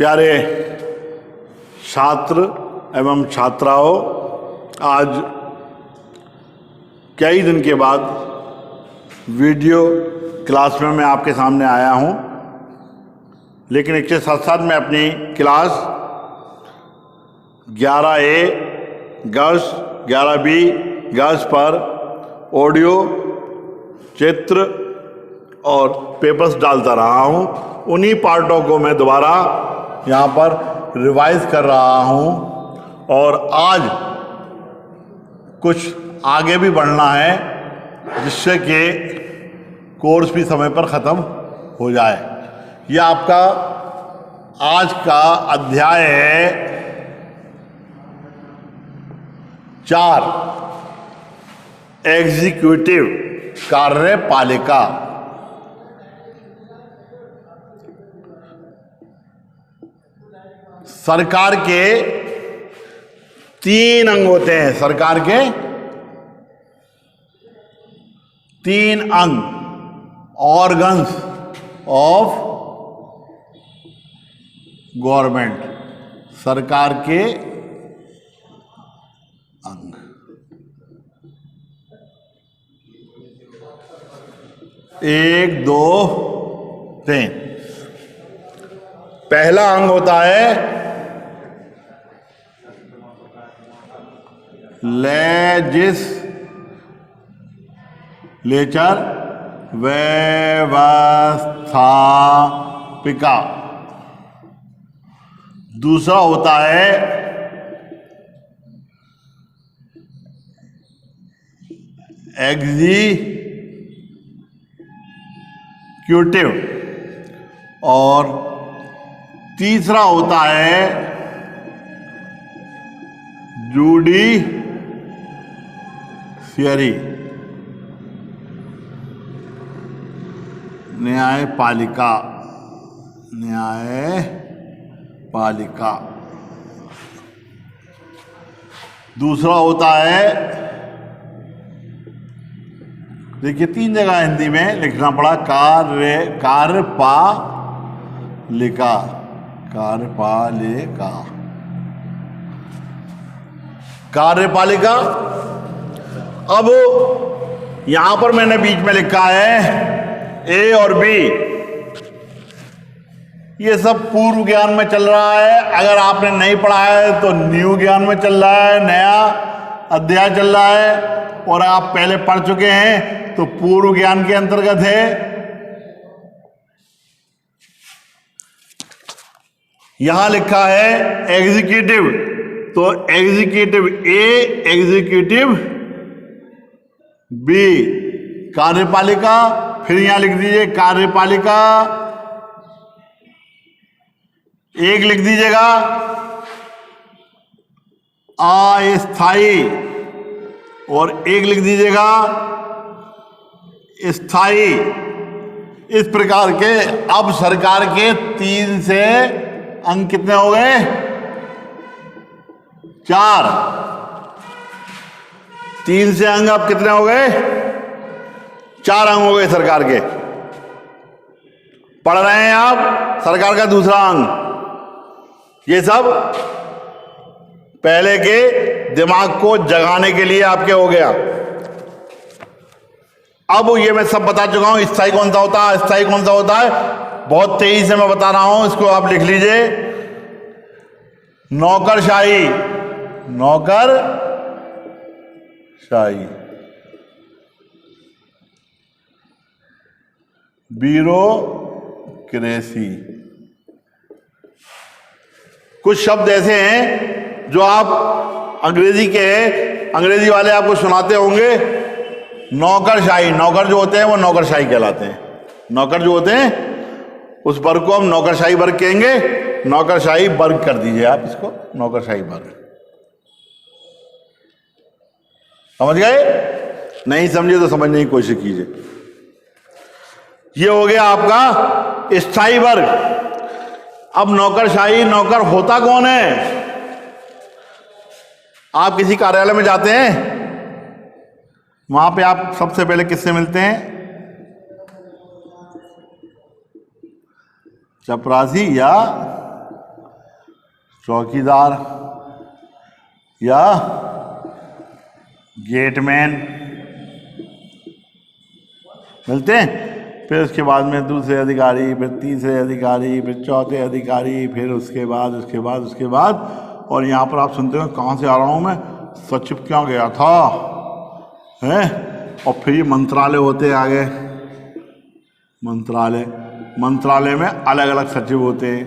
प्यारे छात्र एवं छात्राओं, आज कई दिन के बाद वीडियो क्लास में मैं आपके सामने आया हूं, लेकिन इसके साथ साथ मैं अपनी class 11A girls 11B girls पर ऑडियो, चित्र और पेपर्स डालता रहा हूं। उन्हीं पार्टों को मैं दोबारा यहाँ पर रिवाइज कर रहा हूँ और आज कुछ आगे भी बढ़ना है, जिससे कि कोर्स भी समय पर ख़त्म हो जाए। यह आपका आज का अध्याय है 4, एग्जीक्यूटिव कार्यपालिका। सरकार के 3 अंग होते हैं। सरकार के 3 अंग, ऑर्गन्स ऑफ गवर्नमेंट। सरकार के अंग, एक, दो, 3। पहला अंग होता है लेजिस्लेचर, व्यवस्थापिका। दूसरा होता है एग्जीक्यूटिव और तीसरा होता है जुडिशियरी, न्यायपालिका। न्यायपालिका। दूसरा होता है, देखिए 3 जगह हिंदी में लिखना पड़ा, कार्यपालिका। कार्यपालिका। कार्यपालिका। अब यहां पर मैंने बीच में लिखा है ए और बी। ये सब पूर्व ज्ञान में चल रहा है। अगर आपने नहीं पढ़ा है तो न्यू ज्ञान में चल रहा है, नया अध्याय चल रहा है। और आप पहले पढ़ चुके हैं तो पूर्व ज्ञान के अंतर्गत है। यहां लिखा है एग्जीक्यूटिव, तो एग्जीक्यूटिव ए, एग्जीक्यूटिव बी। कार्यपालिका, फिर यहां लिख दीजिए कार्यपालिका, एक लिख दीजिएगा अस्थाई और एक लिख दीजिएगा स्थाई। इस प्रकार के अब सरकार के 3 से अंग कितने हो गए? 4। 3 से अंग अब कितने हो गए? 4 अंग हो गए सरकार के। पढ़ रहे हैं आप सरकार का दूसरा अंग। ये सब पहले के दिमाग को जगाने के लिए आपके हो गया। अब ये मैं सब बता चुका हूं, स्थायी कौन सा होता है, अस्थायी कौन सा होता है, बहुत तेजी से मैं बता रहा हूं। इसको आप लिख लीजिए। नौकरशाही, नौकरशाही। ब्यूरोक्रेसी। कुछ शब्द ऐसे हैं जो आप अंग्रेजी के हैं, अंग्रेजी वाले आपको सुनाते होंगे। नौकरशाही, नौकर जो होते हैं वो नौकरशाही कहलाते हैं। नौकर जो होते हैं उस वर्ग को हम नौकरशाही वर्ग कहेंगे। नौकरशाही वर्ग कर दीजिए आप इसको, नौकरशाही वर्ग। समझ गए? नहीं समझे तो समझने की कोशिश कीजिए। ये हो गया आपका स्थायी वर्ग। अब नौकरशाही, नौकर होता कौन है? आप किसी कार्यालय में जाते हैं, वहां पे आप सबसे पहले किससे मिलते हैं? चपरासी या चौकीदार या गेटमैन मिलते हैं। फिर उसके बाद में दूसरे अधिकारी, फिर तीसरे अधिकारी, फिर चौथे अधिकारी, फिर उसके बाद और यहाँ पर आप सुनते हो कहाँ से आ रहा हूँ मैं, सचिव क्यों गया था हैं। और फिर ये मंत्रालय होते हैं आगे, मंत्रालय में अलग अलग सचिव होते हैं,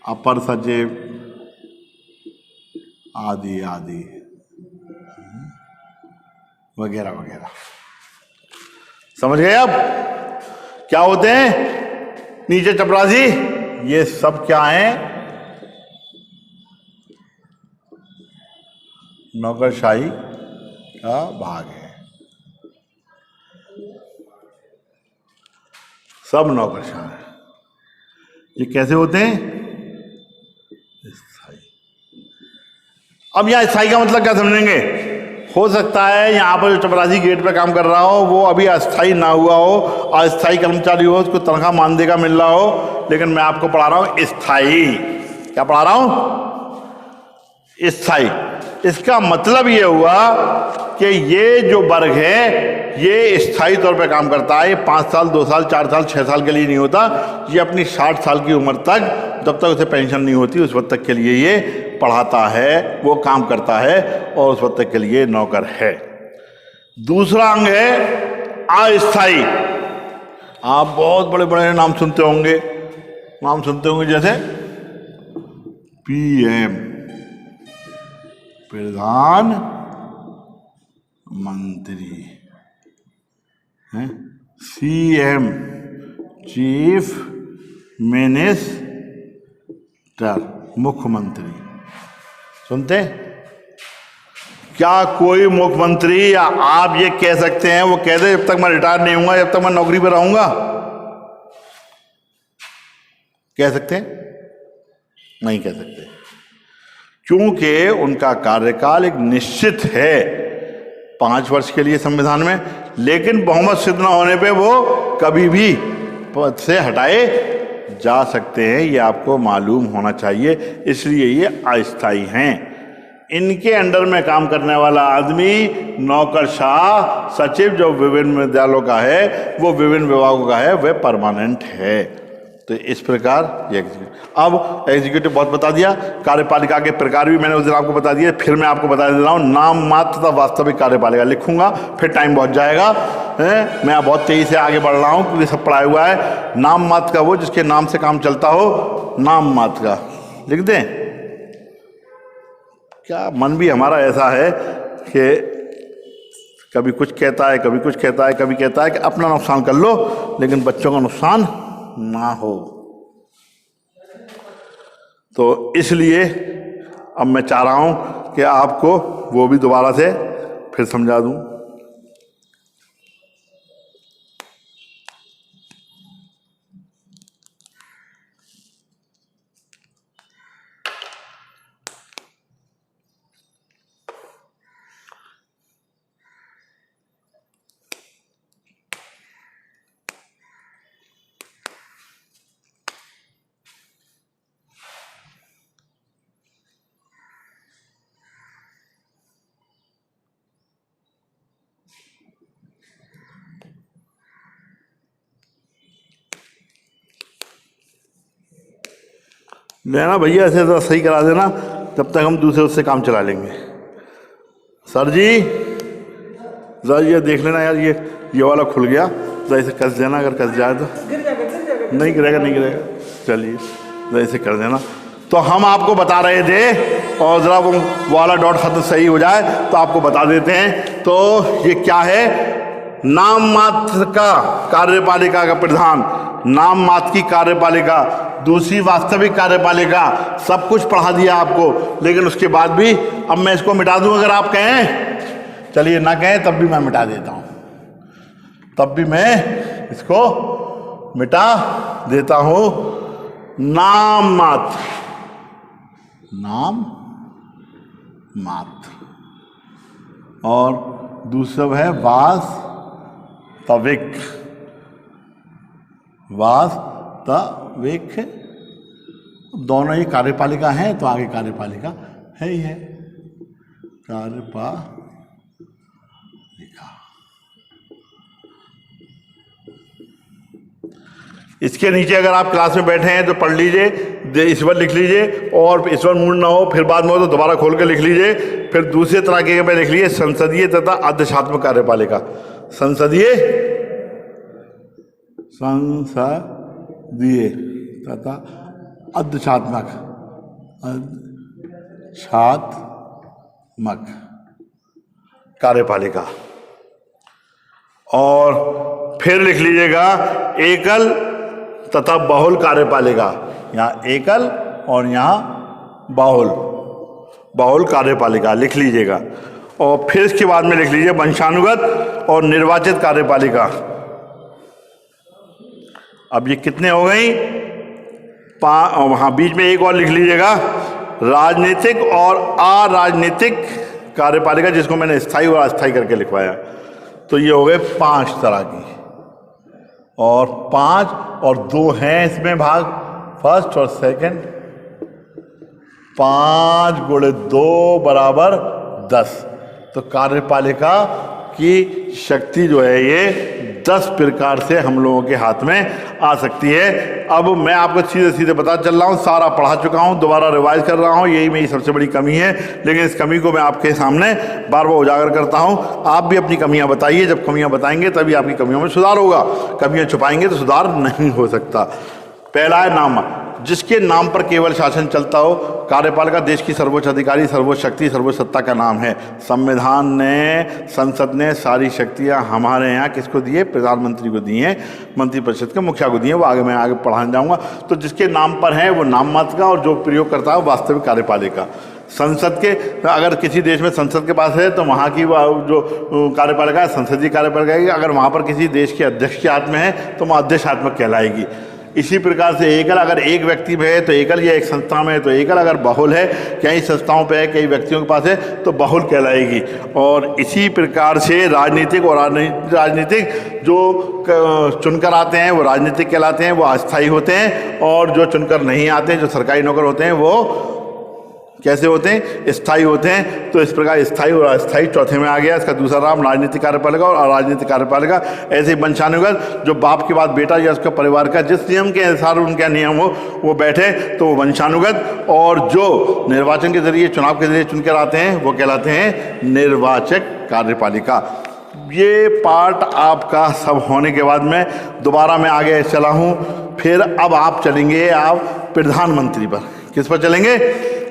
अपर सचिव आदि आदि वगैरह वगैरह। समझ गए अब क्या होते हैं नीचे चपरासी? ये सब क्या है? नौकरशाही का भाग है। सब नौकरशाह है। ये कैसे होते हैं? स्थायी। अब यहां स्थायी का मतलब क्या समझेंगे? हो सकता है यहां पर जो चपरासी गेट पे काम कर रहा हो वो अभी अस्थाई ना हुआ हो, अस्थाई कर्मचारी हो, उसको तनख्वाह मानदेय का मिल रहा हो, लेकिन मैं आपको पढ़ा रहा हूं स्थायी। क्या पढ़ा रहा हूं? स्थायी। इसका मतलब ये हुआ कि ये जो वर्ग है ये स्थायी तौर पे काम करता है। ये 5 साल, 2 साल, 4 साल, 6 साल के लिए नहीं होता। ये अपनी 60 साल की उम्र तक, जब तक उसे पेंशन नहीं होती उस वक्त तक के लिए ये पढ़ाता है, वो काम करता है और उस वक्त तक के लिए नौकर है। दूसरा अंग है अस्थाई। आप बहुत बड़े बड़े नाम सुनते होंगे, जैसे PM प्रधान मंत्री है, CM चीफ मिनिस्टर मुख्यमंत्री। सुनते? क्या कोई मुख्यमंत्री या आप ये कह सकते हैं, वो कह दे जब तक मैं रिटायर नहीं होऊंगा, जब तक मैं नौकरी पर रहूंगा? कह सकते हैं? नहीं कह सकते, क्योंकि उनका कार्यकाल एक निश्चित है 5 वर्ष के लिए संविधान में, लेकिन बहुमत सिद्ध न होने पे वो कभी भी पद से हटाए जा सकते हैं। ये आपको मालूम होना चाहिए, इसलिए ये अस्थायी हैं। इनके अंडर में काम करने वाला आदमी नौकरशाह, सचिव जो विभिन्न विद्यालयों का है, वो विभिन्न विभागों का है, वह परमानेंट है। तो इस प्रकार ये अब एग्जीक्यूटिव बहुत बता दिया। कार्यपालिका के प्रकार भी मैंने उस दिन आपको बता दिए, फिर मैं आपको बता दे रहा हूँ। नाम मात्र तथा वास्तविक कार्यपालिका लिखूंगा, फिर टाइम बहुत जाएगा है। मैं बहुत तेजी से आगे बढ़ रहा हूँ क्योंकि सब पढ़ाया हुआ है। नाम मात्र का वो जिसके नाम से काम चलता हो, नाम मात्र का लिख दें। क्या मन भी हमारा ऐसा है कि कभी कुछ कहता है, कभी कुछ कहता है, कभी कहता है कि अपना नुकसान कर लो लेकिन बच्चों का नुकसान ना हो। तो इसलिए अब मैं चाह रहा हूं कि आपको वो भी दोबारा से फिर समझा दूं। लेना भैया, ऐसे तो सही करा देना, तब तक हम दूसरे उससे काम चला लेंगे। सर जी जरा ये देख लेना यार, ये वाला खुल गया, जरा इसे कस देना, अगर कस जाए तो। नहीं गिरेगा। चलिए जरा इसे कर देना। तो हम आपको बता रहे थे, और ज़रा वो वाला डॉट खत्म सही हो जाए तो आपको बता देते हैं। तो ये क्या है? नाम मात्र का कार्यपालिका का प्रधान, नाम मात्र की कार्यपालिका, दूसरी वास्तविक कार्यपालिका, सब कुछ पढ़ा दिया आपको। लेकिन उसके बाद भी अब मैं इसको मिटा दूं अगर आप कहें, चलिए ना कहें तब भी मैं मिटा देता हूं, तब भी मैं इसको मिटा देता हूं। नाम मात्र, नाम मात्र, और दूसरा है वास्तविक, दोनों ही कार्यपालिका हैं तो आगे कार्यपालिका है ही है, कार्यपालिका। इसके नीचे अगर आप क्लास में बैठे हैं तो पढ़ लीजिए, ईश्वर लिख लीजिए, और ईश्वर मूल ना हो फिर बाद में हो तो दोबारा खोल के लिख लीजिए। फिर दूसरे तरह के में लिख लीजिए संसदीय तथा अध्यक्षात्मक कार्यपालिका। संसदीय तथा अध्यक्षात्मक कार्यपालिका। और फिर लिख लीजिएगा एकल तथा बहुल कार्यपालिका। यहाँ एकल और यहाँ बहुल कार्यपालिका लिख लीजिएगा। और फिर इसके बाद में लिख लीजिए वंशानुगत और निर्वाचित कार्यपालिका। अब ये कितने हो गई? वहाँ बीच में एक और लिख लीजिएगा राजनीतिक और अराजनीतिक कार्यपालिका, जिसको मैंने स्थायी और अस्थायी करके लिखवाया। तो ये हो गए 5 तरह की, और 5 और 2 हैं इसमें भाग, फर्स्ट और सेकंड। 5 गुणे 2 बराबर 10। तो कार्यपालिका की शक्ति जो है ये 10 प्रकार से हम लोगों के हाथ में आ सकती है। अब मैं आपको सीधे सीधे बता चल रहा हूँ, सारा पढ़ा चुका हूँ, दोबारा रिवाइज कर रहा हूँ, यही मेरी सबसे बड़ी कमी है। लेकिन इस कमी को मैं आपके सामने बार बार उजागर करता हूँ। आप भी अपनी कमियाँ बताइए, जब कमियाँ बताएंगे तभी आपकी कमियों में सुधार होगा। कमियाँ छुपाएंगे तो सुधार नहीं हो सकता। पहला है नाम, जिसके नाम पर केवल शासन चलता हो। कार्यपालिका देश की सर्वोच्च अधिकारी, सर्वोच्च शक्ति, सर्वोच्च सत्ता का नाम है। संविधान ने, संसद ने सारी शक्तियां हमारे यहाँ किसको दी है? प्रधानमंत्री को दी हैं, मंत्रिपरिषद के मुखिया को दी है। वो आगे मैं आगे पढ़ाने जाऊँगा। तो जिसके नाम पर है वो नाम मात्र का, और जो प्रयोग करता है वास्तविक कार्यपालिका। संसद के, अगर किसी देश में संसद के पास है तो वहाँ की जो कार्यपालिका है संसदीय कार्यपालिका है। अगर वहाँ पर किसी देश के अध्यक्ष के हाथ में है तो वह अध्यक्षात्मक कहलाएगी। इसी प्रकार से एकल, अगर एक व्यक्ति में है तो एकल, या एक संस्था में है तो एकल। अगर बहुल है, कई संस्थाओं पे है, कई व्यक्तियों के पास है तो बहुल कहलाएगी। और इसी प्रकार से राजनीतिक और राजनीतिक जो चुनकर आते हैं वो राजनीतिक कहलाते हैं, वो अस्थायी होते हैं। और जो चुनकर नहीं आते हैं, जो सरकारी नौकर होते हैं, वो कैसे होते हैं? स्थायी होते हैं। तो इस प्रकार स्थायी और अस्थायी चौथे में आ गया। इसका दूसरा नाम राजनीतिक कार्यपालिका और अराजनीतिक कार्यपालिका। ऐसे ही वंशानुगत, जो बाप के बाद बेटा या उसका परिवार का जिस नियम के अनुसार उनका नियम हो वो बैठे तो वो वंशानुगत। और जो निर्वाचन के जरिए, चुनाव के जरिए चुनकर आते हैं वो कहलाते हैं निर्वाचक कार्यपालिका। ये पार्ट आपका सब होने के बाद में दोबारा मैं आगे चला हूँ। फिर अब आप चलेंगे प्रधानमंत्री पर। किस पर चलेंगे?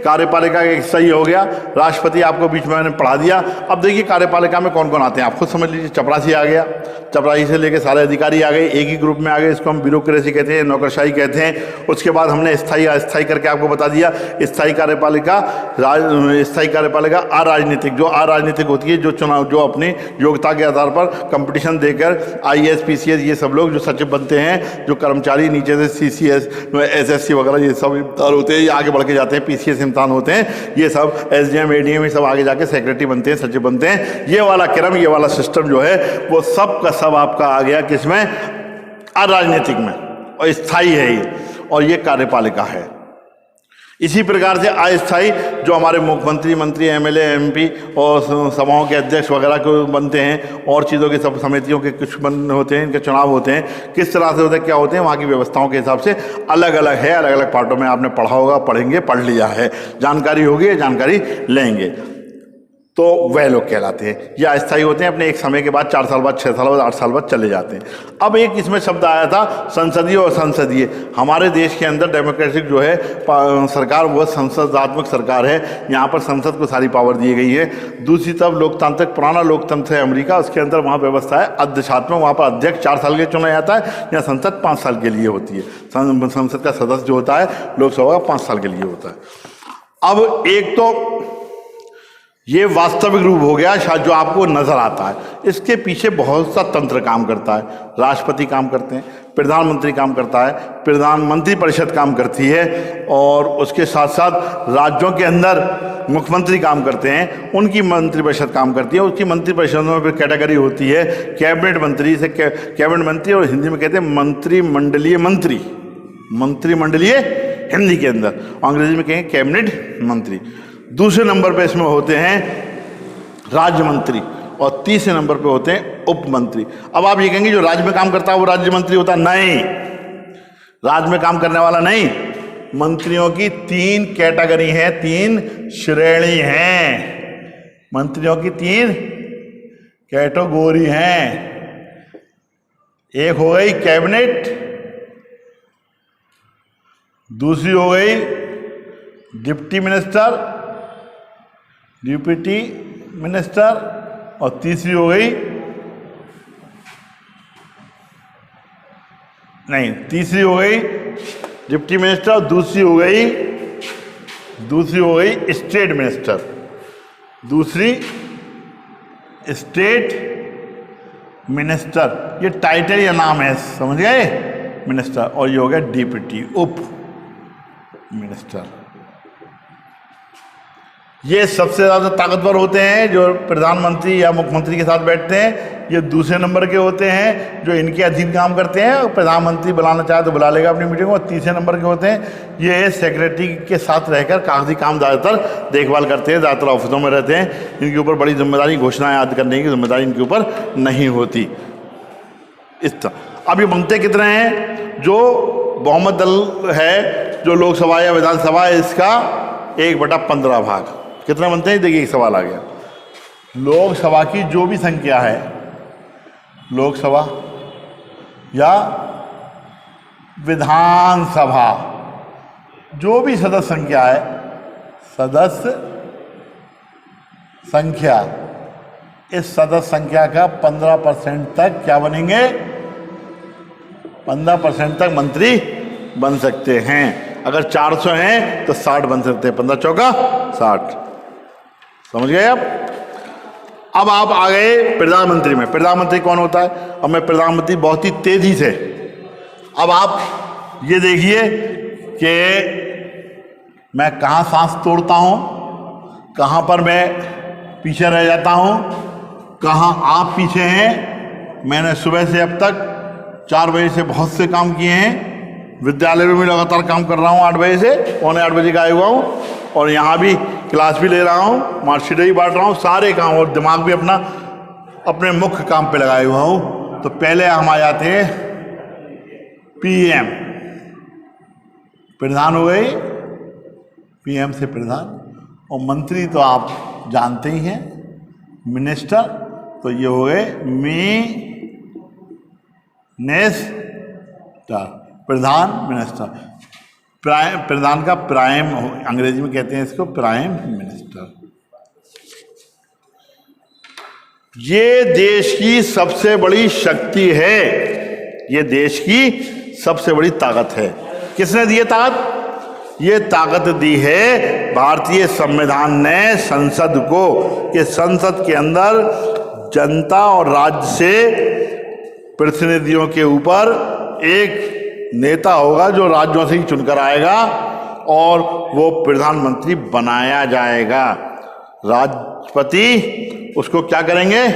कार्यपालिका एक सही हो गया, राष्ट्रपति आपको बीच में मैंने पढ़ा दिया। अब देखिए कार्यपालिका में कौन कौन आते हैं, आप खुद समझ लीजिए। चपरासी आ गया, चपरासी से लेके सारे अधिकारी आ गए, एक ही ग्रुप में आ गए। इसको हम ब्यूरोक्रेसी कहते हैं, नौकरशाही कहते हैं। उसके बाद हमने स्थायी अस्थायी करके आपको बता दिया। स्थायी कार्यपालिका, स्थायी कार्यपालिका अराजनीतिक, जो अराजनीतिक होती है, जो चुनाव, जो अपनी योग्यता के आधार पर कंपटीशन देकर IAS PCS ये सब लोग जो सचिव बनते हैं, जो कर्मचारी नीचे से CCS SSC वगैरह ये सब इम्तिहान होते हैं, ये आगे बढ़ के जाते हैं, PCS इम्तिहान होते हैं, ये सब SDM ADM ये सब आगे जाके सेक्रेटरी बनते हैं, सचिव बनते हैं। ये वाला क्रम, ये वाला सिस्टम जो है वो सब का सब आपका आ गया किसमें? अराजनीतिक में। और स्थायी है ये, और ये कार्यपालिका है। इसी प्रकार से अस्थायी, जो हमारे मुख्यमंत्री, मंत्री, MLA MP और सभाओं के अध्यक्ष वगैरह को बनते हैं, और चीज़ों के सब समितियों के कुछ बन होते हैं, इनके चुनाव होते हैं। किस तरह से होते हैं, क्या होते हैं, वहाँ की व्यवस्थाओं के हिसाब से अलग अलग है। अलग अलग पार्टों में आपने पढ़ा होगा, पढ़ेंगे, पढ़ लिया है, जानकारी होगी, जानकारी लेंगे, तो वह लोग कहलाते हैं। या अस्थायी होते हैं, अपने एक समय के बाद 4 साल बाद, 6 साल बाद, 8 साल बाद चले जाते हैं। अब एक इसमें शब्द आया था संसदीय और संसदीय। हमारे देश के अंदर डेमोक्रेटिक जो है सरकार, वो संसदात्मक सरकार है। यहाँ पर संसद को सारी पावर दी गई है। दूसरी तरफ लोकतांत्रिक, पुराना लोकतंत्र है अमेरिका, उसके अंदर वहाँ व्यवस्था है अध्यक्षात्मक। वहाँ पर अध्यक्ष 4 साल के चुना जाता है, या संसद 5 साल के लिए होती है। संसद का सदस्य जो होता है लोकसभा का 5 साल के लिए होता है। अब एक तो ये वास्तविक रूप हो गया शायद जो आपको नजर आता है। इसके पीछे बहुत सा तंत्र काम करता है। राष्ट्रपति काम करते हैं, प्रधानमंत्री काम करता है, प्रधानमंत्री परिषद काम करती है, और उसके साथ साथ राज्यों के अंदर मुख्यमंत्री काम करते हैं, उनकी मंत्रिपरिषद काम करती है। उसकी मंत्रिपरिषद में फिर कैटेगरी होती है कैबिनेट मंत्री से, कैबिनेट मंत्री, और हिंदी में कहते हैं मंत्रिमंडलीय मंत्री। मंत्रिमंडलीय हिंदी के अंदर, अंग्रेजी में कहेंगे कैबिनेट मंत्री। दूसरे नंबर पे इसमें होते हैं राज्य मंत्री और तीसरे नंबर पे होते हैं उप मंत्री। अब आप ये कहेंगे जो राज्य में काम करता है वो राज्य मंत्री होता है? नहीं, राज्य में काम करने वाला नहीं। मंत्रियों की 3 कैटेगरी है, 3 श्रेणी हैं। मंत्रियों की 3 कैटेगरी हैं। एक हो गई कैबिनेट, दूसरी हो गई डिप्टी मिनिस्टर, डिप्टी मिनिस्टर, और तीसरी हो गई, नहीं, तीसरी हो गई डिप्टी मिनिस्टर, दूसरी हो गई स्टेट मिनिस्टर, दूसरी स्टेट मिनिस्टर। ये टाइटल या नाम है, समझ गए, मिनिस्टर। और ये हो गया डिप्टी, उप मिनिस्टर। ये सबसे ज़्यादा ताकतवर होते हैं जो प्रधानमंत्री या मुख्यमंत्री के साथ बैठते हैं। ये दूसरे नंबर के होते हैं जो इनके अधीन काम करते हैं, प्रधानमंत्री बुलाना चाहे तो बुला लेगा अपनी मीटिंग। और तीसरे नंबर के होते हैं ये सेक्रेटरी के साथ रहकर कागजी काम ज़्यादातर देखभाल करते हैं, ज़्यादातर ऑफिसों में रहते हैं। इनके ऊपर बड़ी जिम्मेदारी, घोषणाएं याद करने की जिम्मेदारी इनके ऊपर नहीं होती। इस तरह अब ये बनते कितने हैं? जो बहुमत दल है, जो लोकसभा या विधानसभा है, इसका 1/15 भाग। कितने बनते हैं? देखिए, एक सवाल आ गया। लोकसभा की जो भी संख्या है, लोकसभा या विधानसभा जो भी सदस्य संख्या है, सदस्य संख्या, इस सदस्य संख्या का 15% तक क्या बनेंगे? 15% तक मंत्री बन सकते हैं। अगर 400 हैं तो 60 बन सकते हैं। 15 चौका 60, समझ गए आप? अब आप आ गए प्रधानमंत्री में। प्रधानमंत्री कौन होता है? अब मैं प्रधानमंत्री बहुत ही तेजी से, अब आप ये देखिए कि मैं कहाँ सांस तोड़ता हूँ, कहाँ पर मैं पीछे रह जाता हूँ, कहाँ आप पीछे हैं। मैंने सुबह से अब तक 4 बजे से बहुत से काम किए हैं। विद्यालय में भी लगातार काम कर रहा हूँ 8 बजे से, 7:45 बजे का आया हुआ हूँ। और यहाँ भी क्लास भी ले रहा हूँ, मार्कशीट भी बांट रहा हूँ, सारे काम, और दिमाग भी अपना अपने मुख्य काम पे लगाया हुआ हूँ। तो पहले हम आ जाते हैं पीएम, प्रधान हो गए, पीएम से प्रधान। और मंत्री तो आप जानते ही हैं, मिनिस्टर, तो ये हो गए मिनिस्टर, प्रधान मिनिस्टर। प्रधान का प्राइम, अंग्रेजी में कहते हैं इसको प्राइम मिनिस्टर। ये देश की सबसे बड़ी शक्ति है, ये देश की सबसे बड़ी ताकत है। किसने दी है ताकत? ये ताकत दी है भारतीय संविधान ने संसद को, कि संसद के अंदर जनता और राज्य से प्रतिनिधियों के ऊपर एक नेता होगा जो राज्यों से ही चुनकर आएगा और वो प्रधानमंत्री बनाया जाएगा। राष्ट्रपति उसको क्या करेंगे?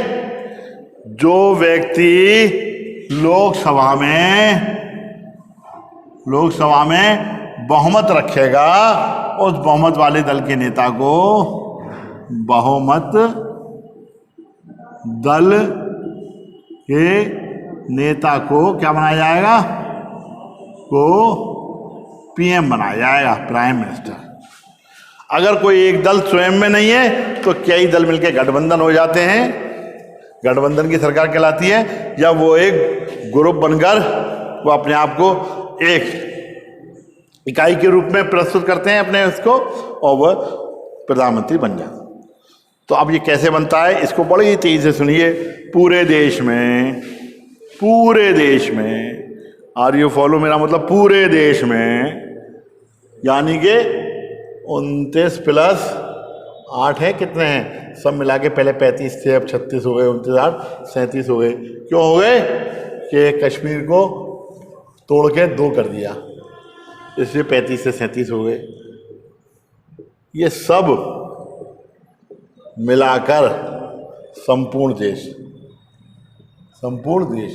जो व्यक्ति लोकसभा में बहुमत रखेगा, उस बहुमत वाले दल के नेता को बहुमत दल के नेता को क्या बनाया जाएगा? को पीएम बनाया जाएगा, प्राइम मिनिस्टर। अगर कोई एक दल स्वयं में नहीं है तो कई दल मिलकर गठबंधन हो जाते हैं, गठबंधन की सरकार कहलाती है। या वो एक ग्रुप बनकर वो अपने आप को एक इकाई के रूप में प्रस्तुत करते हैं अपने उसको, और वह प्रधानमंत्री बन जाता। तो अब ये कैसे बनता है, इसको बड़ी तेजी से सुनिए। पूरे देश में आर यू फॉलो, मेरा मतलब पूरे देश में, यानी कि 29 + 8 है, कितने हैं सब मिला के? पहले 35 थे, अब 36 हो गए, 29 8 37 हो गए। क्यों हो गए? कि कश्मीर को तोड़ के 2 कर दिया, इसलिए 35 से 37 हो गए। ये सब मिलाकर संपूर्ण देश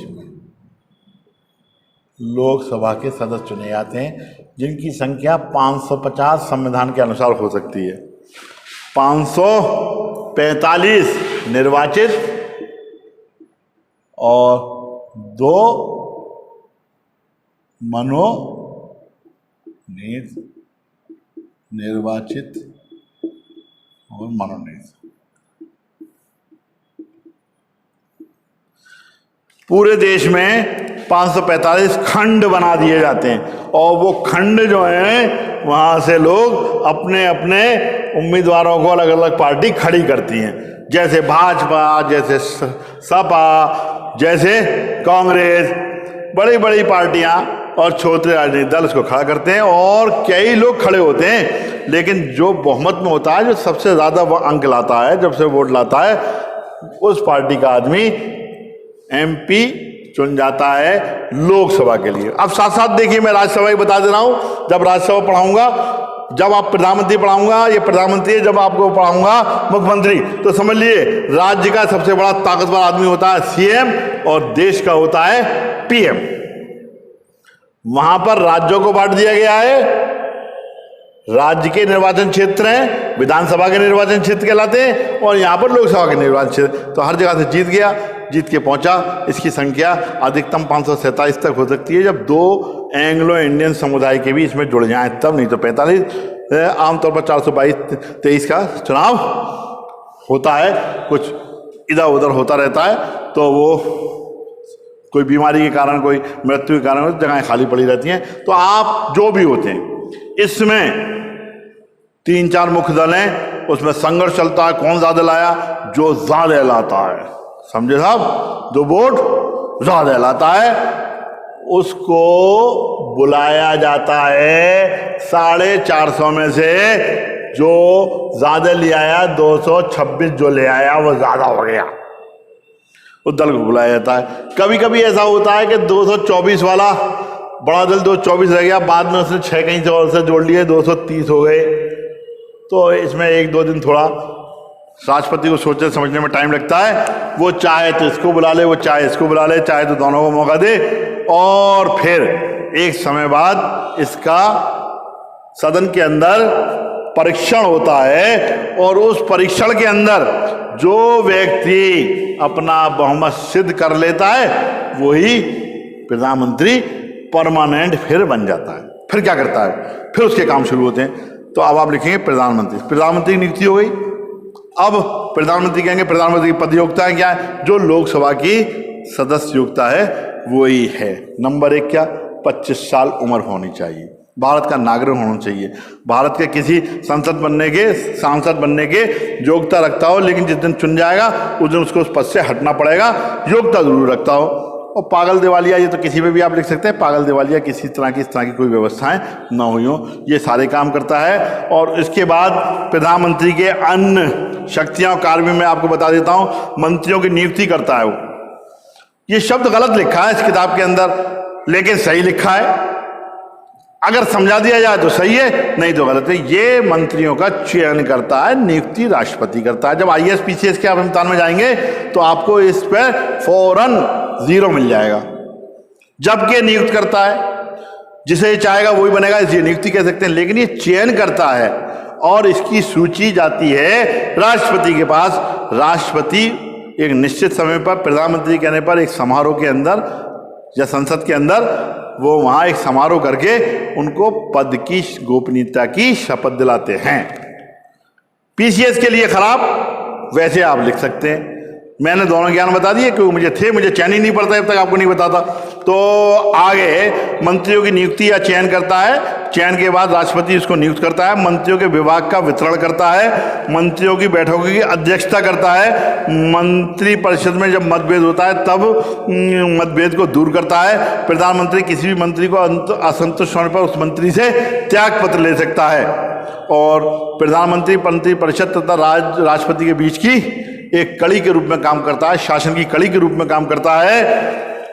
में लोकसभा के सदस्य चुने जाते हैं, जिनकी संख्या 550 संविधान के अनुसार हो सकती है। 545 निर्वाचित और 2 मनोनीत, निर्वाचित और मनोनीत। पूरे देश में 545 खंड बना दिए जाते हैं और वो खंड जो हैं वहां से लोग अपने अपने उम्मीदवारों को अलग अलग पार्टी खड़ी करती हैं, जैसे भाजपा, जैसे सपा, जैसे कांग्रेस, बड़ी बड़ी पार्टियां और छोटे राजनीतिक दल उसको खड़ा करते हैं और कई लोग खड़े होते हैं, लेकिन जो बहुमत में होता है, जो सबसे ज्यादा अंक लाता है, जब से वोट लाता है, उस पार्टी का आदमी MP चुन जाता है लोकसभा के लिए। अब साथ साथ देखिए, मैं राज्यसभा ही बता दे रहा हूं, जब राज्यसभा पढ़ाऊंगा, जब आप प्रधानमंत्री पढ़ाऊंगा, ये प्रधानमंत्री है, जब आपको पढ़ाऊंगा मुख्यमंत्री, तो समझ लिए राज्य का सबसे बड़ा ताकतवर आदमी होता है CM और देश का होता है PM। वहां पर राज्यों को बांट दिया गया है, राज्य के निर्वाचन क्षेत्र हैं, विधानसभा के निर्वाचन क्षेत्र कहलाते हैं, और यहां पर लोकसभा के निर्वाचन क्षेत्र। तो हर जगह से जीत गया, जीत के पहुंचा। इसकी संख्या अधिकतम 547 तक हो सकती है, जब 2 एंग्लो इंडियन समुदाय के भी इसमें जुड़ जाएं तब, नहीं तो 45। आमतौर पर 422-23 का चुनाव होता है, कुछ इधर उधर होता रहता है, तो वो कोई बीमारी के कारण, कोई मृत्यु के कारण जगहें खाली पड़ी रहती हैं। तो आप जो भी होते हैं, इसमें 3-4 मुख्य दल हैं, उसमें संघर्ष चलता है, कौन ज्यादा लाया, जो ज्यादा लाता है, समझे साहब, जो वोट ज्यादा लाता है उसको बुलाया जाता है 450 में से। जो ज्यादा ले आया, 226 जो ले आया वो ज्यादा हो गया, उस दल को बुलाया जाता है। कभी कभी ऐसा होता है कि 224 वाला बड़ा दल 224 रह गया, बाद में उसने 6 कहीं और से जोड़ लिए, 230 हो गए। तो इसमें 1-2 दिन थोड़ा राष्ट्रपति को सोचने समझने में टाइम लगता है। वो चाहे तो इसको बुला ले, वो चाहे इसको बुला ले, चाहे तो दोनों को मौका दे, और फिर एक समय बाद इसका सदन के अंदर परीक्षण होता है, और उस परीक्षण के अंदर जो व्यक्ति अपना बहुमत सिद्ध कर लेता है वही प्रधानमंत्री परमानेंट फिर बन जाता है। फिर क्या करता है, फिर उसके काम शुरू होते हैं। तो अब आप लिखेंगे प्रधानमंत्री, प्रधानमंत्री की नियुक्ति हो गई। अब प्रधानमंत्री कहेंगे प्रधानमंत्री की पद योग्यता है क्या है, जो लोकसभा की सदस्य योग्यता है वही है। नंबर 1 क्या, 25 साल उम्र होनी चाहिए, भारत का नागरिक होना चाहिए, भारत के किसी सांसद बनने के योग्यता रखता हो, लेकिन जिस दिन चुन जाएगा उस दिन उसको उस पद से हटना पड़ेगा, योग्यता जरूर रखता हो। और पागल दिवालिया, ये तो किसी पे भी आप लिख सकते हैं, पागल दिवालिया किसी तरह की इस तरह की कोई व्यवस्थाएं ना हुई हो, ये सारे काम करता है। और इसके बाद प्रधानमंत्री के अन्य शक्तियां और कार्य में मैं आपको बता देता हूं, मंत्रियों की नियुक्ति करता है वो। ये शब्द गलत लिखा है इस किताब के अंदर, लेकिन सही लिखा है। अगर समझा दिया जाए तो सही है, नहीं तो गलत है। ये मंत्रियों का चयन करता है, नियुक्ति राष्ट्रपति करता है। जब IAS PCS के आप इम्तिहान में जाएंगे तो आपको इस पर फौरन 0 मिल जाएगा। जबकि नियुक्त करता है, जिसे चाहेगा वही बनेगा, इसलिए नियुक्ति कह सकते हैं, लेकिन ये चयन करता है और इसकी सूची जाती है राष्ट्रपति के पास। राष्ट्रपति एक निश्चित समय पर प्रधानमंत्री कहने पर एक समारोह के अंदर या संसद के अंदर वो वहां एक समारोह करके उनको पद की गोपनीयता की शपथ दिलाते हैं। PCS के लिए खराब, वैसे आप लिख सकते हैं। मैंने दोनों ज्ञान बता दिए क्योंकि मुझे चयन ही नहीं पड़ता, जब तक आपको नहीं बताता। तो आगे मंत्रियों की नियुक्ति या चयन करता है, चयन के बाद राष्ट्रपति उसको नियुक्त करता है, मंत्रियों के विभाग का वितरण करता है, मंत्रियों की बैठकों की अध्यक्षता करता है, मंत्री परिषद में जब मतभेद होता है तब मतभेद को दूर करता है। प्रधानमंत्री किसी भी मंत्री को असंतुष्ट होने पर उस मंत्री से त्याग पत्र ले सकता है। और प्रधानमंत्री मंत्री परिषद तथा राष्ट्रपति के बीच की एक कड़ी के रूप में काम करता है, शासन की कड़ी के रूप में काम करता है।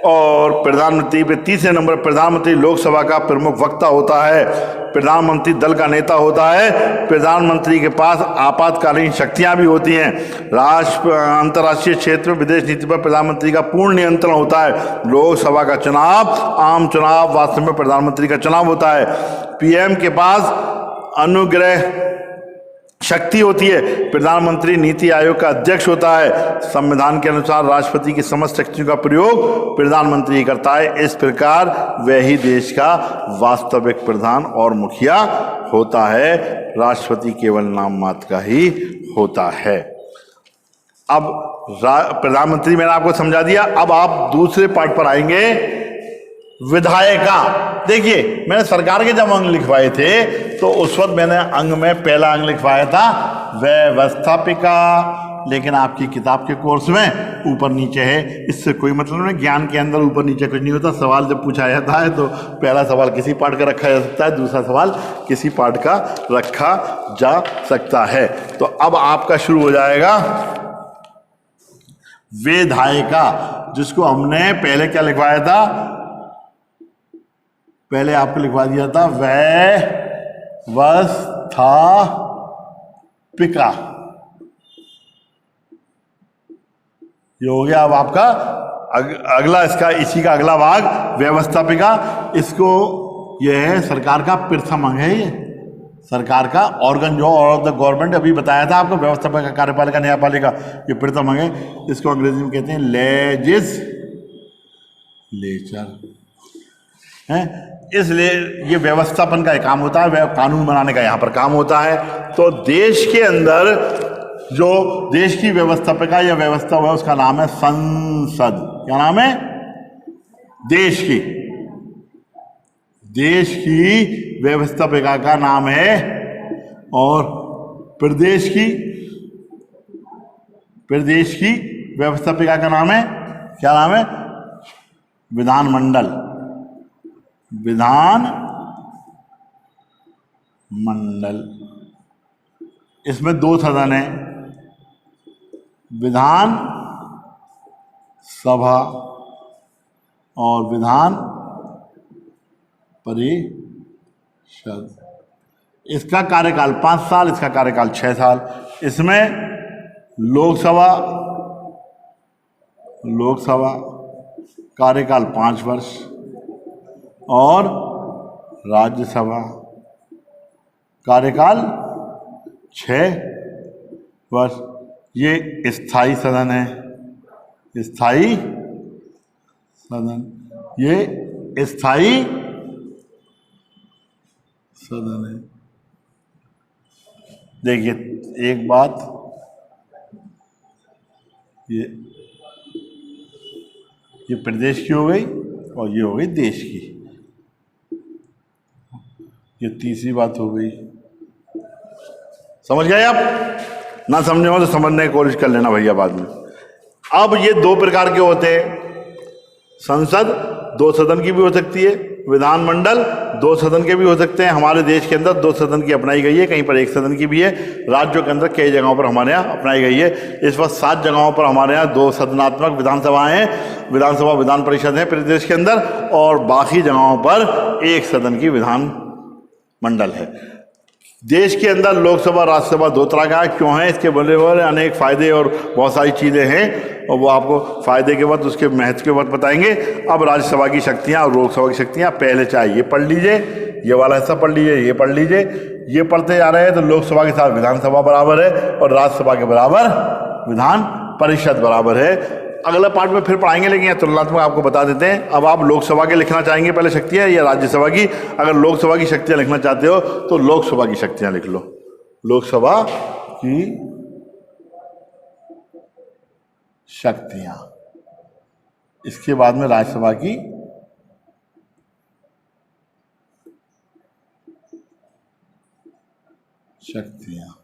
और प्रधानमंत्री पे तीसरे नंबर प्रधानमंत्री लोकसभा का प्रमुख वक्ता होता है, प्रधानमंत्री दल का नेता होता है, प्रधानमंत्री के पास आपातकालीन शक्तियां भी होती हैं, अंतर्राष्ट्रीय क्षेत्र में विदेश नीति पर प्रधानमंत्री का पूर्ण नियंत्रण होता है। लोकसभा का चुनाव आम चुनाव वास्तव में प्रधानमंत्री का चुनाव होता है। पीएम के पास अनुग्रह शक्ति होती है, प्रधानमंत्री नीति आयोग का अध्यक्ष होता है, संविधान के अनुसार राष्ट्रपति की समस्त शक्तियों का प्रयोग प्रधानमंत्री करता है। इस प्रकार वह ही देश का वास्तविक प्रधान और मुखिया होता है, राष्ट्रपति केवल नाम मात्र का ही होता है। अब प्रधानमंत्री मैंने आपको समझा दिया। अब आप दूसरे पार्ट पर आएंगे, विधायिका। देखिए, मैंने सरकार के जब अंग लिखवाए थे तो उस वक्त मैंने अंग में पहला अंग लिखवाया था व्यवस्थापिका, लेकिन आपकी किताब के कोर्स में ऊपर नीचे है, इससे कोई मतलब नहीं। ज्ञान के अंदर ऊपर नीचे कुछ नहीं होता। सवाल जब पूछा जाता है तो पहला सवाल किसी पार्ट का रखा जा सकता है, दूसरा सवाल किसी पार्ट का रखा जा सकता है। तो अब आपका शुरू हो जाएगा विधायिका, जिसको हमने पहले क्या लिखवाया था, पहले आपको लिखवा दिया था व्यवस्थापिका। ये हो गया। अब आपका अगला इसका इसी का अगला भाग व्यवस्थापिका। इसको ये है सरकार का प्रथम अंग है, ये सरकार का ऑर्गन जो ऑफ द गवर्नमेंट अभी बताया था आपको, व्यवस्थापिका, कार्यपालिका, न्यायपालिका, ये प्रथम अंग है। इसको अंग्रेजी में कहते हैं लेजिस्लेचर है। इसलिए ये व्यवस्थापन का काम होता है, वह कानून बनाने का यहाँ पर काम होता है। तो देश के अंदर जो देश की व्यवस्थापिका या व्यवस्था हुआ उसका नाम है संसद। क्या नाम है? देश की व्यवस्थापिका का नाम है। और प्रदेश की व्यवस्थापिका का नाम है, क्या नाम है? विधानमंडल। इसमें दो सदन है, विधान सभा और विधान परिषद। इसका कार्यकाल 5 साल, इसका कार्यकाल 6 साल। इसमें लोकसभा कार्यकाल 5 वर्ष और राज्यसभा कार्यकाल 6 वर्ष। ये स्थायी सदन है, स्थायी सदन, ये स्थायी सदन है। देखिए एक बात, ये प्रदेश की हो गई और ये हो गई देश की। ये तीसरी बात हो गई। समझ गए आप? ना समझे हो तो समझने की कोशिश कर लेना भैया बाद में। अब ये 2 प्रकार के होते हैं, संसद 2 सदन की भी हो सकती है, विधानमंडल 2 सदन के भी हो सकते हैं। हमारे देश के अंदर 2 सदन की अपनाई गई है, कहीं पर 1 सदन की भी है। राज्यों के अंदर कई जगहों पर हमारे यहाँ अपनाई गई है। इस वक्त 7 जगहों पर हमारे यहाँ 2 सदनात्मक विधानसभाएं हैं, विधानसभा विधान परिषद है प्रदेश के अंदर, और बाकी जगहों पर 1 सदन की विधानमंडल है। देश के अंदर लोकसभा राज्यसभा 2 तरह का है। क्यों है? इसके बड़े बड़े अनेक फायदे और बहुत सारी चीज़ें हैं, और वो आपको फायदे के वक्त उसके महत्व के वक्त बताएंगे। अब राज्यसभा की शक्तियाँ और लोकसभा की शक्तियाँ पहले चाहे ये पढ़ लीजिए, ये वाला हिस्सा पढ़ लीजिए, ये पढ़ लीजिए। ये पढ़ते जा रहे हैं तो लोकसभा के साथ विधानसभा बराबर है और राज्यसभा के बराबर विधान परिषद बराबर है। अगला पार्ट में फिर पढ़ाएंगे, लेकिन यहाँ तुलनात्मक आपको बता देते हैं। अब आप लोकसभा के लिखना चाहेंगे पहले शक्तियाँ या राज्यसभा की? अगर लोकसभा की शक्तियाँ लिखना चाहते हो तो लोकसभा की शक्तियाँ लिख लो, लोकसभा की शक्तियाँ। इसके बाद में राज्यसभा की शक्तियाँ।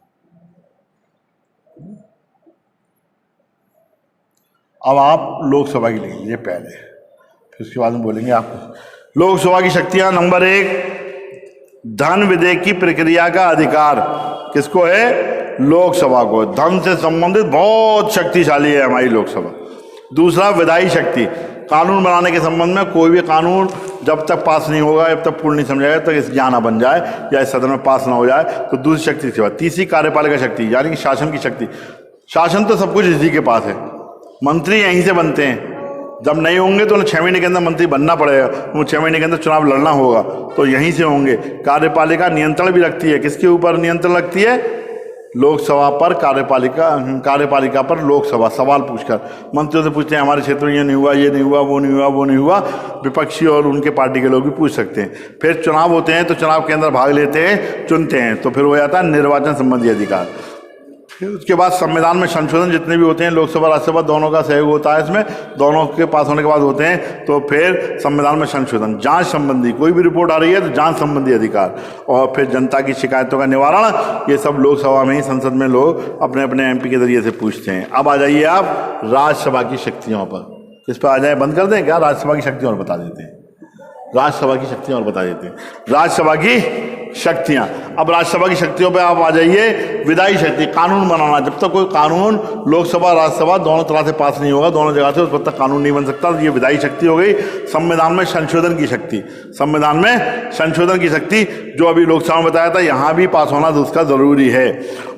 अब आप लोकसभा की लिख लीजिए पहले, फिर उसके बाद में बोलेंगे आपको। लोकसभा की शक्तियां, नंबर 1, धन विधेयक की प्रक्रिया का अधिकार। किसको है? लोकसभा को। धन से संबंधित बहुत शक्तिशाली है हमारी लोकसभा। दूसरा, विधायी शक्ति, कानून बनाने के संबंध में कोई भी कानून जब तक पास नहीं होगा, जब तक पूर्ण नहीं समझाएगा, तक इस ज्ञान ना बन जाए या इस सदन में पास ना हो जाए, तो दूसरी शक्ति के बाद तीसरी कार्यपालिका शक्ति यानी कि शासन की शक्ति। शासन तो सब कुछ इसी के पास है, मंत्री यहीं से बनते हैं। जब नहीं होंगे तो 6 महीने के अंदर मंत्री बनना पड़ेगा, वो 6 महीने के अंदर चुनाव लड़ना होगा, तो यहीं से होंगे। कार्यपालिका नियंत्रण भी रखती है, किसके ऊपर नियंत्रण रखती है? लोकसभा पर। कार्यपालिका पर लोकसभा सवाल पूछकर मंत्रियों से पूछते हैं हमारे क्षेत्र में ये नहीं हुआ, ये नहीं हुआ, वो नहीं हुआ, वो नहीं हुआ। विपक्षी और उनके पार्टी के लोग भी पूछ सकते हैं। फिर चुनाव होते हैं तो चुनाव के अंदर भाग लेते हैं, चुनते हैं, तो फिर हो जाता है निर्वाचन संबंधी अधिकार। फिर उसके बाद संविधान में संशोधन जितने भी होते हैं, लोकसभा राज्यसभा दोनों का सहयोग होता है इसमें, दोनों के पास होने के बाद होते हैं। तो फिर संविधान में संशोधन, जांच संबंधी कोई भी रिपोर्ट आ रही है तो जांच संबंधी अधिकार, और फिर जनता की शिकायतों का निवारण, ये सब लोकसभा में ही, संसद में लोग अपने अपने MP के जरिए से पूछते हैं। अब आ जाइए आप राज्यसभा की शक्तियों पर। इस पर आ जाए, बंद कर दें क्या? राज्यसभा की शक्तियों और बता देते हैं, राज्यसभा की शक्तियां और बता देते हैं। राज्यसभा की शक्तियां, अब राज्यसभा की शक्तियों पे आप आ जाइए। विधायी शक्ति, कानून बनाना। जब तक कोई कानून लोकसभा राज्यसभा दोनों तरह से पास नहीं होगा, दोनों जगह से, उस वक्त तक कानून नहीं बन सकता। ये विधायी शक्ति हो गई। संविधान में संशोधन की शक्ति, संविधान में संशोधन की शक्ति जो अभी लोकसभा में बताया था, यहाँ भी पास होना तो उसका जरूरी है।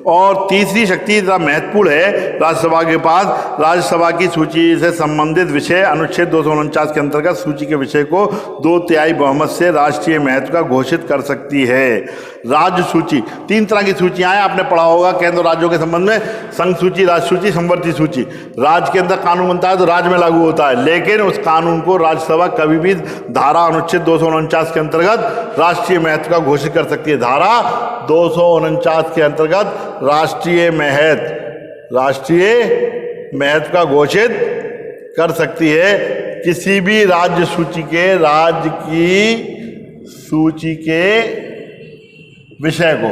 और तीसरी शक्ति जरा महत्वपूर्ण है राज्यसभा के पास, राज्यसभा की सूची से संबंधित विषय अनुच्छेद 249 के अंतर्गत सूची के विषय को 2/3 बहुमत से राष्ट्रीय महत्व का घोषित कर सकती है। राज्य सूची, 3 तरह की सूचियां हैं, आपने पढ़ा होगा केंद्र राज्यों के संबंध में, संघ सूची, राज्य सूची, संवर्ती सूची। राज्य के अंदर कानून बनता है तो राज्य में लागू होता है, लेकिन उस कानून को राज्यसभा कभी भी धारा अनुच्छेद 249 के अंतर्गत राष्ट्रीय महत्व का घोषित कर सकती है। धारा 249 के अंतर्गत राष्ट्रीय महत्व का घोषित कर सकती है किसी भी राज्य सूची के, राज्य की सूची के विषय को।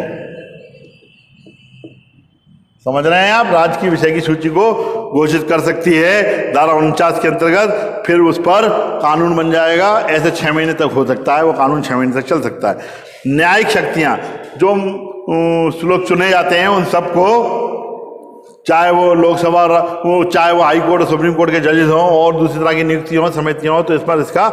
समझ रहे हैं आप? राज्य की विषय की सूची को घोषित कर सकती है धारा 49 के अंतर्गत, फिर उस पर कानून बन जाएगा। ऐसे 6 महीने तक हो सकता है, वो कानून 6 महीने तक चल सकता है। न्यायिक शक्तियां, जो लोग चुने जाते हैं उन सबको, चाहे वो लोकसभा चाहे वो हाई कोर्ट और सुप्रीम कोर्ट के जजेस हों और दूसरी तरह की नियुक्ति हों, समितियां हों, तो इस पर इसका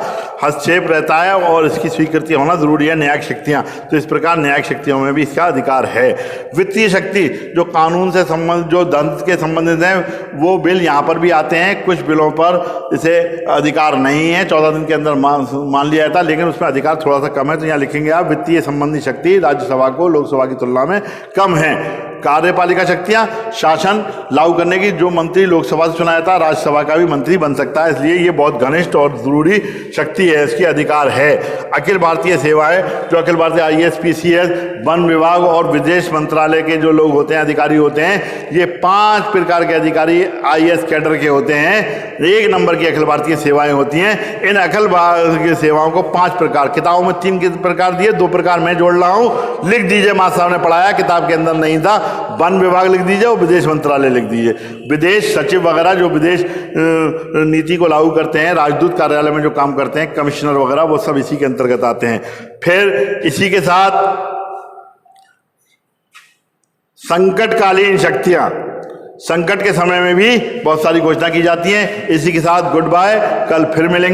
हस्तक्षेप रहता है और इसकी स्वीकृति होना जरूरी है। न्यायिक शक्तियां, तो इस प्रकार न्यायिक शक्तियों में भी इसका अधिकार है। वित्तीय शक्ति, जो कानून से संबंध, जो धन के संबंधित हैं, वो बिल यहाँ पर भी आते हैं। कुछ बिलों पर इसे अधिकार नहीं है, 14 दिन के अंदर मान लिया जाता है, लेकिन उसमें अधिकार थोड़ा सा कम है। तो यहाँ लिखेंगे आप, वित्तीय संबंधी शक्ति राज्यसभा को लोकसभा की तुलना में कम है। कार्यपालिका शक्तियां, शासन लागू करने की, जो मंत्री लोकसभा से चुना जाता है राज्यसभा का भी मंत्री बन सकता है, इसलिए ये बहुत घनिष्ठ और जरूरी शक्ति है, इसकी अधिकार है। अखिल भारतीय सेवाएं, जो Akhil Bharatiya IAS, PCS, one विभाग और विदेश मंत्रालय के जो लोग होते हैं, अधिकारी होते हैं, ये 5 प्रकार के अधिकारी IAS कैडर के होते हैं। 1 नंबर की अखिल भारतीय सेवाएं होती हैं। इन अखिल भारतीय सेवाओं को 5 प्रकार, किताबों में 3 प्रकार दिए, 2 प्रकार मैं जोड़ रहा हूं, लिख दीजिए। मास्टर साहब ने पढ़ाया, किताब के अंदर नहीं था। वन विभाग लिख दीजिए और विदेश मंत्रालय लिख दीजिए। विदेश सचिव वगैरह जो विदेश नीति को लागू करते हैं, राजदूत कार्यालय में जो काम करते हैं, कमिश्नर वगैरह, वो सब इसी के अंतर्गत आते हैं। फिर इसी के साथ संकटकालीन शक्तियां, संकट के समय में भी बहुत सारी घोषणा की जाती हैं। इसी के साथ गुड बाय, कल फिर मिलेंगे।